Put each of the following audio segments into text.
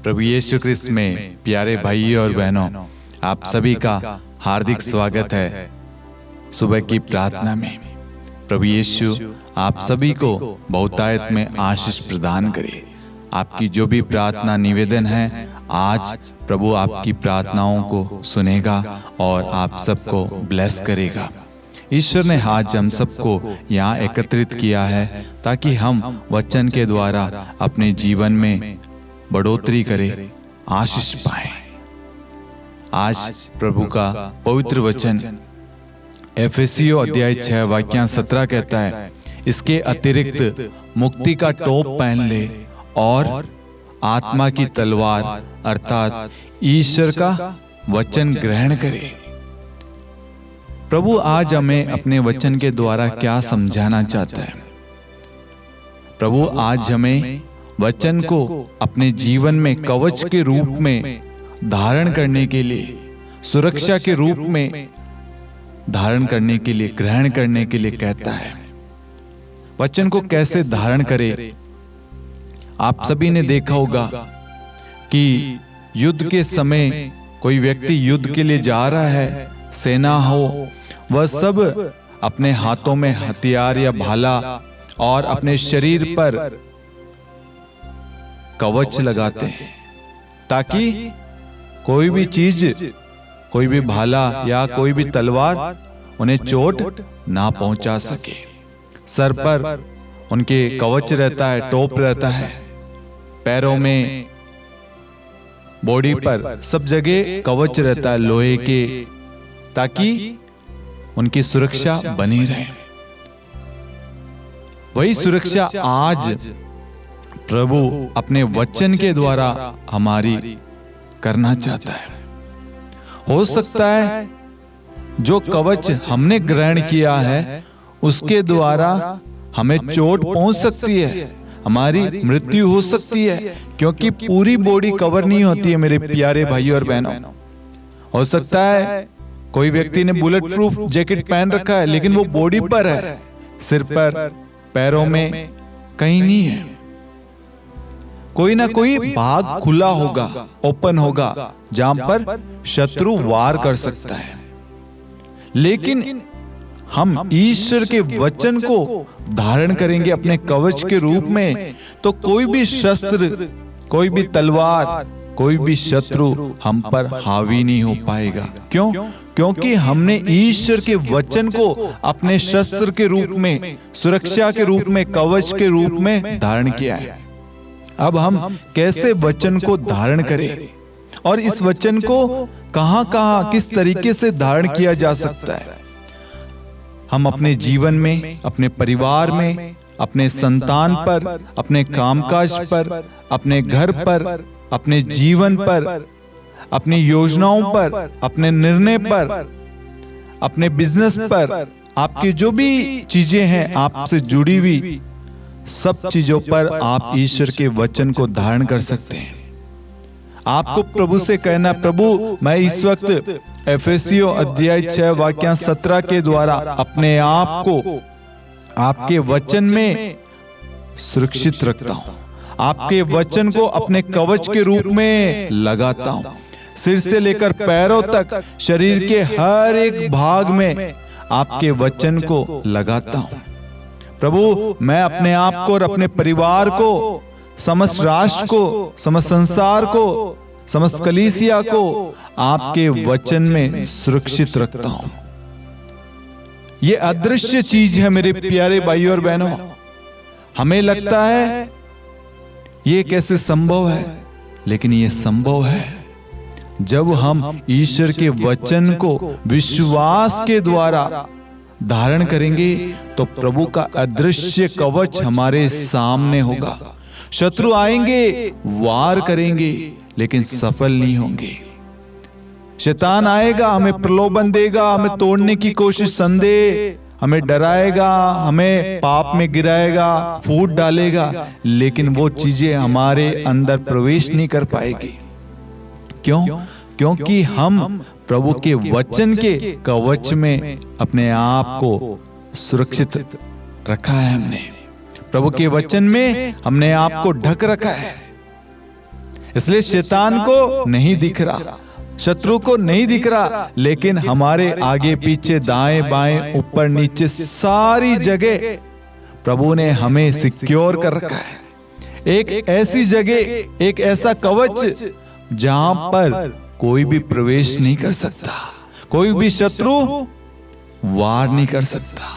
प्रभु यीशु क्रिस्त में प्यारे भाइयों और बहनों, आप सभी का हार्दिक स्वागत है सुबह की प्रार्थना में। प्रभु यीशु आप सभी को बहुतायत में आशीष प्रदान करे। आपकी जो भी प्रार्थना निवेदन है, आज प्रभु आपकी प्रार्थनाओं को सुनेगा और आप सबको ब्लेस करेगा। ईश्वर ने आज हम सबको यहाँ एकत्रित किया है ताकि हम वचन के द्वारा अपने जीवन में बढ़ोतरी करें, आशीष पाएं। आज प्रभु का पवित्र वचन एफेसियों अध्याय 6 वाक्य 17 कहता है, इसके अतिरिक्त मुक्ति का टोप पहन ले और आत्मा की तलवार अर्थात ईश्वर का वचन ग्रहण करे। प्रभु आज हमें अपने वचन के द्वारा क्या समझाना चाहता है? प्रभु आज हमें वचन को अपने जीवन में कवच के रूप में धारण करने के लिए, सुरक्षा के रूप में धारण करने के लिए, ग्रहण करने के लिए कहता है। वचन को कैसे धारण करें? आप सभी ने देखा होगा कि युद्ध के समय कोई व्यक्ति युद्ध के लिए जा रहा है, सेना हो, वह सब अपने हाथों में हथियार या भाला और अपने शरीर पर कवच लगाते हैं ताकि कोई भी चीज, कोई भी भाला या कोई भी तलवार उन्हें चोट ना पहुंचा सके। सर पर उनके कवच रहता है, टोप रहता है, पैरों में, बॉडी पर सब जगह कवच रहता है लोहे के, ताकि उनकी सुरक्षा बनी रहे। वही सुरक्षा आज प्रभु अपने वचन के द्वारा हमारी करना चाहता है। हो सकता है जो कवच हमने ग्रहण किया है उसके द्वारा हमें चोट पहुंच सकती है, हमारी मृत्यु हो सकती है, क्योंकि पूरी बॉडी कवर नहीं होती है मेरे प्यारे भाइयों और बहनों। हो सकता है कोई व्यक्ति ने बुलेट प्रूफ जैकेट पहन रखा है लेकिन वो बॉडी पर है, सिर पर, पैरों में कहीं नहीं है। कोई ना कोई भाग खुला होगा, ओपन होगा, जहां पर शत्रु वार कर सकता है। लेकिन हम ईश्वर के वचन को धारण करेंगे अपने कवच के रूप में, तो कोई भी शस्त्र, कोई भी तलवार, कोई भी शत्रु हम पर हावी नहीं हो पाएगा। क्यों? क्योंकि हमने ईश्वर के वचन को अपने शस्त्र के रूप में, सुरक्षा के रूप में, कवच के रूप में धारण किया है। अब हम कैसे वचन को धारण करें और इस वचन को कहां-कहां, किस तरीके से धारण किया जा सकता है? हम अपने जीवन में, अपने परिवार में, अपने संतान पर, अपने कामकाज पर, अपने घर पर, अपने जीवन पर, अपनी योजनाओं पर, अपने निर्णय पर, अपने बिजनेस पर, आपकी जो भी चीजें हैं आपसे जुड़ी हुई, सब चीजों पर आप ईश्वर के वचन को धारण कर सकते हैं। आपको प्रभु से कहना, प्रभु मैं इस वक्त एफेसियों अध्याय 6 वाक्य 17 के द्वारा अपने आप को आपके वचन में सुरक्षित रखता हूं, आपके वचन को अपने कवच के रूप में लगाता हूं, सिर से लेकर पैरों तक शरीर के हर एक भाग में आपके वचन को लगाता हूं। प्रभु मैं अपने आप को और अपने परिवार को, समस्त राष्ट्र को, समस्त संसार को, समस्त कलीसिया को आपके वचन में सुरक्षित रखता हूं। ये अदृश्य चीज है मेरे प्यारे भाइयों और बहनों। हमें लगता है ये कैसे संभव है, लेकिन ये संभव है जब हम ईश्वर के वचन को विश्वास के द्वारा धारण करेंगे तो प्रभु का अदृश्य कवच हमारे सामने होगा। शत्रु आएंगे, वार करेंगे, लेकिन सफल नहीं होंगे। शैतान आएगा, हमें प्रलोभन देगा, हमें तोड़ने की कोशिश, संदेह, हमें डराएगा, हमें पाप में गिराएगा, फूट डालेगा, लेकिन वो चीजें हमारे अंदर प्रवेश नहीं कर पाएगी। क्यों? क्योंकि हम प्रभु के वचन के कवच में अपने आप को सुरक्षित रखा है। हमने प्रभु के वचन में हमने आप को ढक रखा है। इसलिए शैतान को नहीं दिख रहा, शत्रु को नहीं दिख रहा, लेकिन हमारे आगे पीछे दाएं बाएं ऊपर नीचे सारी जगह प्रभु ने हमें सिक्योर कर रखा है। एक ऐसी जगह, एक ऐसा कवच जहां पर कोई भी प्रवेश नहीं कर सकता, कोई भी शत्रु वार नहीं कर सकता।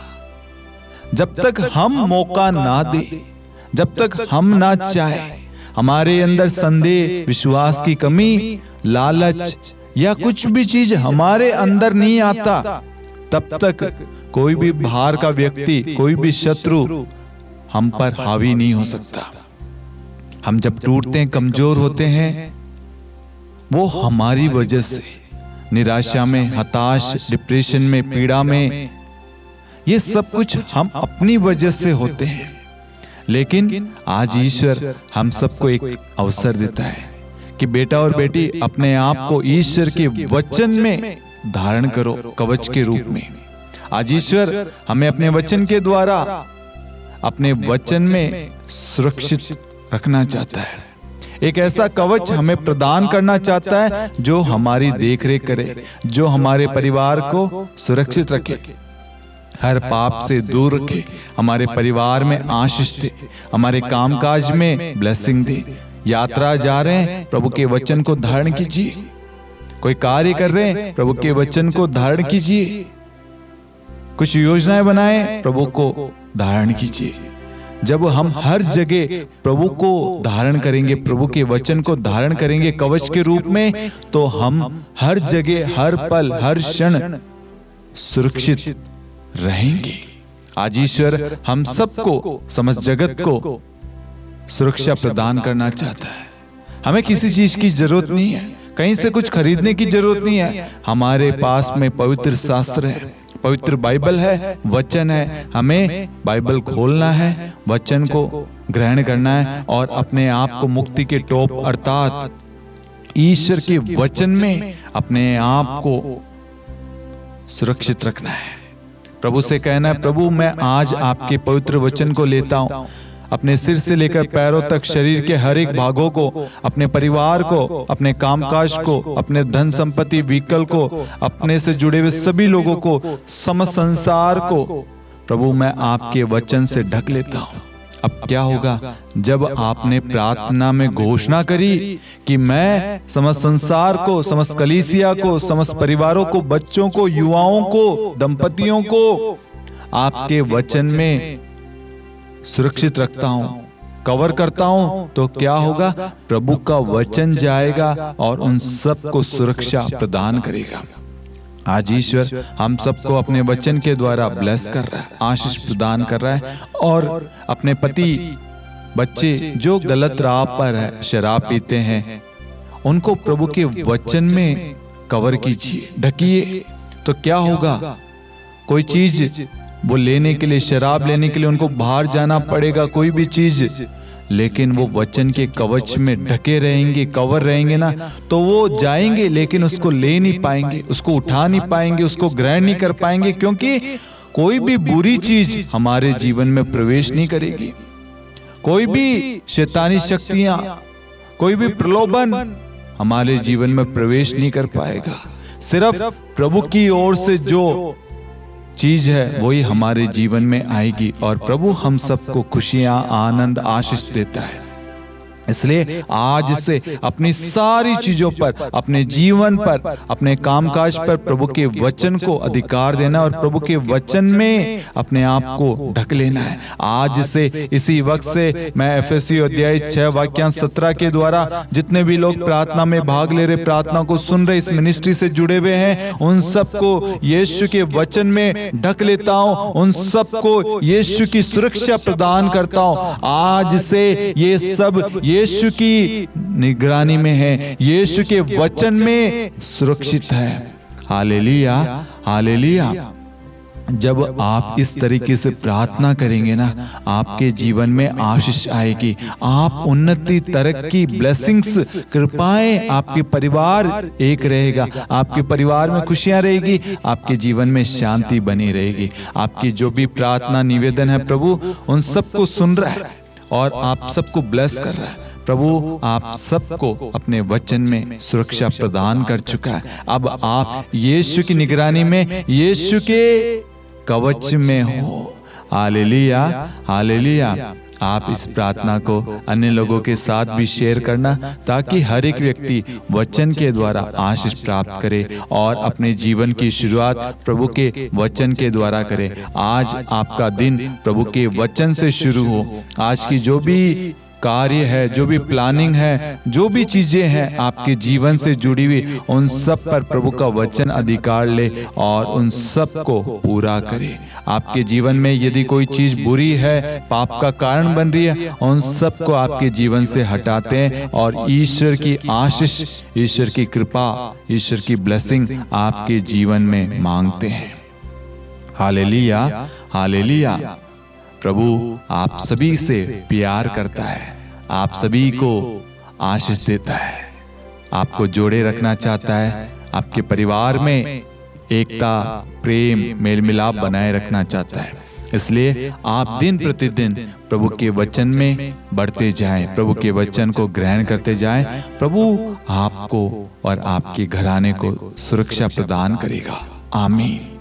जब तक हम मौका ना दे, जब तक हम ना चाहे, हमारे अंदर संदेह, विश्वास की कमी, लालच या कुछ भी चीज हमारे अंदर नहीं आता, तब तक कोई भी बाहर का व्यक्ति, कोई भी शत्रु हम पर हावी नहीं हो सकता। हम जब टूटते हैं, कमजोर होते हैं, वो हमारी वजह से, निराशा में, हताश, डिप्रेशन में, पीड़ा में, ये सब कुछ हम अपनी वजह से होते हैं। लेकिन आज ईश्वर हम सबको एक अवसर देता है कि बेटा और बेटी अपने आप को ईश्वर के वचन में धारण करो, कवच के रूप में। आज ईश्वर हमें अपने वचन के द्वारा, अपने वचन में सुरक्षित रखना चाहता है। एक ऐसा कवच हमें प्रदान करना चाहता है जो हमारी देखरेख करे, जो हमारे परिवार को सुरक्षित रखे, हर पाप से दूर रखे, हमारे परिवार में आशीष दे, हमारे कामकाज में ब्लेसिंग दे। यात्रा जा रहे हैं, प्रभु के वचन को धारण कीजिए। कोई कार्य कर रहे हैं, प्रभु के वचन को धारण कीजिए। कुछ योजनाएं बनाएं, प्रभु को धारण कीजिए। जब हम हर जगह प्रभु को धारण करेंगे, प्रभु के वचन को धारण करेंगे कवच के रूप में, तो हम हर जगह, हर पल, हर क्षण सुरक्षित रहेंगे। आज ईश्वर हम सबको, समस्त जगत को सुरक्षा प्रदान करना चाहता है। हमें किसी चीज की जरूरत नहीं है, कहीं से कुछ खरीदने की जरूरत नहीं है। हमारे पास में पवित्र शास्त्र है, पवित्र बाइबल है, वचन है। हमें बाइबल खोलना है, वचन को ग्रहण करना है और अपने आप को मुक्ति के टॉप अर्थात ईश्वर के वचन में अपने आप को सुरक्षित रखना है। प्रभु से कहना है, प्रभु मैं आज आपके पवित्र वचन को लेता हूं, अपने सिर से लेकर पैरों तक शरीर के हर एक भागों को, अपने परिवार को, अपने कामकाज को, अपने धन संपत्ति, व्हीकल को, अपने से जुड़े हुए सभी लोगों को, समस्त संसार को प्रभु मैं आपके वचन से ढक लेता हूं। अब क्या होगा? जब आपने प्रार्थना में घोषणा करी कि मैं समस्त संसार को, समस्त कलीसिया को, समस्त परिवारों को, बच्चों को, युवाओं को, दंपतियों को आपके वचन में सुरक्षित रखता हूं, कवर करता हूं, तो क्या होगा? प्रभु का वचन जाएगा और उन सबको सुरक्षा प्रदान करेगा। आज ईश्वर हम सबको अपने वचन के द्वारा ब्लेस कर रहा है, आशीष प्रदान कर रहा है। और अपने पति, बच्चे जो गलत राह पर है, शराब पीते हैं, उनको प्रभु के वचन में कवर कीजिए, ढकिए। तो क्या होगा? कोई चीज वो लेने के लिए, शराब लेने के लिए उनको बाहर जाना पड़ेगा, कोई भी चीज, लेकिन वो वचन के कवच में ढके रहेंगे, कवर रहेंगे ना, तो वो जाएंगे लेकिन उसको ले नहीं पाएंगे, उसको उठा नहीं पाएंगे, उसको ग्रहण नहीं कर पाएंगे, क्योंकि कोई भी बुरी चीज हमारे जीवन में प्रवेश नहीं करेगी। कोई भी शैतानी शक्तियां, कोई भी प्रलोभन हमारे जीवन में प्रवेश नहीं कर पाएगा। सिर्फ प्रभु की ओर से जो चीज है वही हमारे जीवन में आएगी और प्रभु हम सबको खुशियां, आनंद, आशीष देता है। इसलिए आज से अपनी सारी चीजों पर, अपने जीवन पर, अपने कामकाज पर प्रभु के वचन को अधिकार देना और प्रभु के वचन में अपने आप को ढक लेना है। आज से, इसी वक्त से मैं एफएससी अध्याय 6 वाक्यांश 17 के द्वारा जितने भी लोग प्रार्थना में भाग ले रहे, प्रार्थना को सुन रहे, इस मिनिस्ट्री से जुड़े हुए हैं, उन सबको यीशु के वचन में ढक लेता हूं, उन सबको यीशु की सुरक्षा प्रदान करता हूं। आज से ये सब यीशु की निगरानी में है, यीशु के वचन में सुरक्षित है। Hallelujah, hallelujah. जब आप इस तरीके से प्रार्थना करेंगे ना, आपके जीवन में आशीष आएगी, आप उन्नति, तरक्की, ब्लेसिंग्स, कृपाएं, आपके परिवार एक रहेगा, आपके परिवार में खुशियां रहेगी, आपके जीवन में शांति बनी रहेगी। आपकी जो भी प्रार्थना, निवेदन है, प्रभु उन सबको सुन रहा है और आप सबको ब्लेस कर रहा है। प्रभु आप सबको अपने वचन में सुरक्षा प्रदान कर चुका है। अब आप यीशु की निगरानी में, यीशु के कवच में हो। Hallelujah, hallelujah. आप इस प्रार्थना को अन्य लोगों के साथ भी शेयर करना, ताकि हर एक व्यक्ति वचन के द्वारा आशीष प्राप्त करे और अपने जीवन की शुरुआत प्रभु के वचन के द्वारा करे। आज आपका दिन प्रभु के वचन से शुरू हो। आज की जो भी कार्य है, जो भी प्लानिंग है, जो भी चीजें हैं आपके जीवन से जुड़ी हुई, उन सब पर प्रभु का वचन अधिकार ले और उन सब को पूरा करे। आपके जीवन में यदि कोई चीज बुरी है, पाप का कारण बन रही है, उन सब को आपके जीवन से हटाते हैं और ईश्वर की आशीष, ईश्वर की कृपा, ईश्वर की ब्लेसिंग आपके जीवन में मांगते हैं। Hallelujah, hallelujah. प्रभु आप सभी से प्यार करता है, आप सभी को आशीष देता है, आपको जोड़े रखना चाहता है, आपके परिवार में एकता, प्रेम, मेल मिलाप बनाए रखना चाहता है। इसलिए आप दिन प्रतिदिन प्रभु के वचन में बढ़ते जाएं, प्रभु के वचन को ग्रहण करते जाएं। प्रभु आपको और आपके घराने को सुरक्षा प्रदान करेगा। आमीन।